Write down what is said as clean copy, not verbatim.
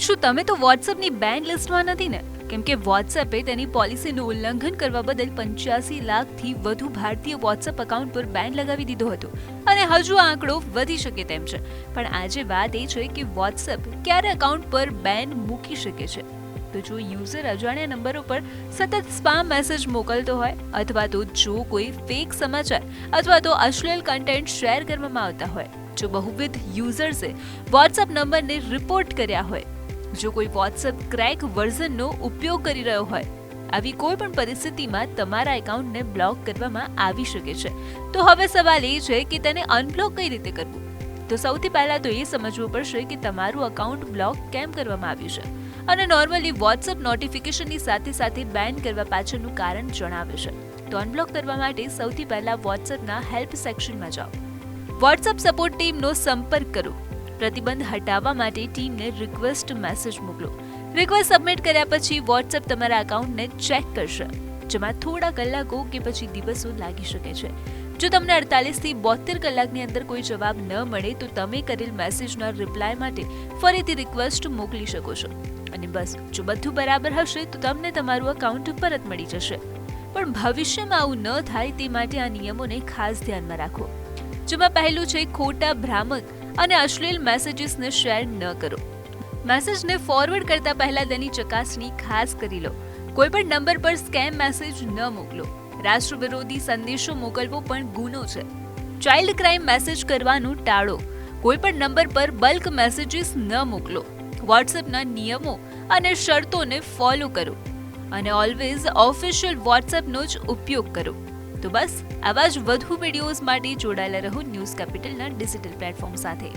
શું તમે તો વોટ્સએપની બેન લિસ્ટમાં નથી ને? કેમ કે વોટ્સએપે તેની પોલિસીનું ઉલ્લંઘન કરવા બદલ 85 લાખથી વધુ ભારતીય વોટ્સએપ એકાઉન્ટ પર બેન લગાવી દીધો હતો અને હજુ આ આંકડો વધી શકે તેમ છે. પણ આજે વાત એ છે કે વોટ્સએપ ક્યારે એકાઉન્ટ પર બેન મૂકી શકે છે. તો જો યુઝર અજાણ્યા નંબરો પર સતત સ્પામ મેસેજ મોકલતો હોય, અથવા તો જો કોઈ ફેક સમાચાર અથવા તો અશ્લીલ કન્ટેન્ટ શેર કરવામાં આવતા હોય, જો બહુવિધ યુઝર્સે વોટ્સએપ નંબરને રિપોર્ટ કર્યા હોય, જો કોઈ વોટ્સએપ ક્રેક વર્ઝનનો ઉપયોગ કરી રહ્યો હોય, આવી કોઈ પણ પરિસ્થિતિમાં તમારા એકાઉન્ટને બ્લોક કરવામાં આવી શકે છે. તો હવે સવાલ એ છે કે તેને અનબ્લોક કઈ રીતે કરવું? તો સૌથી પહેલા તો એ સમજવું પડશે કે તમારું એકાઉન્ટ બ્લોક કેમ કરવામાં આવ્યું છે, અને નોર્મલી વોટ્સએપ નોટિફિકેશનની સાથે સાથે બેન કરવા પાછળનું કારણ જણાવે છે. તો અનબ્લોક કરવા માટે સૌથી પહેલા વોટ્સએપના હેલ્પ સેક્શનમાં જાઓ. વોટ્સએપ સપોર્ટ ટીમનો સંપર્ક કરો. પ્રતિબંધ હટાવવા માટે ટીમને રિક્વેસ્ટ મેસેજ મોકલો. રિક્વેસ્ટ સબમિટ કર્યા પછી વોટ્સએપ તમારા એકાઉન્ટને ચેક કરશે, જેમાં થોડા કલાકો કે પછી દિવસો લાગી શકે છે. જો તમને 48 થી 72 કલાકની અંદર કોઈ જવાબ ન મળે તો તમે કરેલ મેસેજના રિપ્લાય માટે ફરીથી રિક્વેસ્ટ મોકલી શકો છો. અને બસ, જો બધું બરાબર હશે તો તમને તમારું એકાઉન્ટ પરત મળી જશે. પણ ભવિષ્યમાં આવું ન થાય તે માટે આ નિયમોને ખાસ ધ્યાનમાં રાખો. જેમાં પહેલું છે ખોટા, ભ્રામક અને અશ્લીલ મેસેજીસને શેર ન કરો. મેસેજને ફોરવર્ડ કરતા પહેલા તેની ચકાસણી ખાસ કરી લો. કોઈ પણ નંબર પર સ્કેમ મેસેજ ન મોકલો. રાષ્ટ્ર વિરોધી સંદેશો મોકલવો પણ ગુનો છે. ચાઇલ્ડ ક્રાઇમ મેસેજ કરવાનું ટાળો. કોઈ પણ નંબર પર બલ્ક મેસેજીસ ન મોકલો. વોટ્સએપના નિયમો અને શરતોને ફોલો કરો અને ઓલવેઝ ઓફિશિયલ વોટ્સએપનો જ ઉપયોગ કરો. તો બસ, આવા જ વધુ વિડીયોઝ માટે જોડાયેલા રહો ન્યૂઝ કેપિટલના ડિજિટલ પ્લેટફોર્મ સાથે.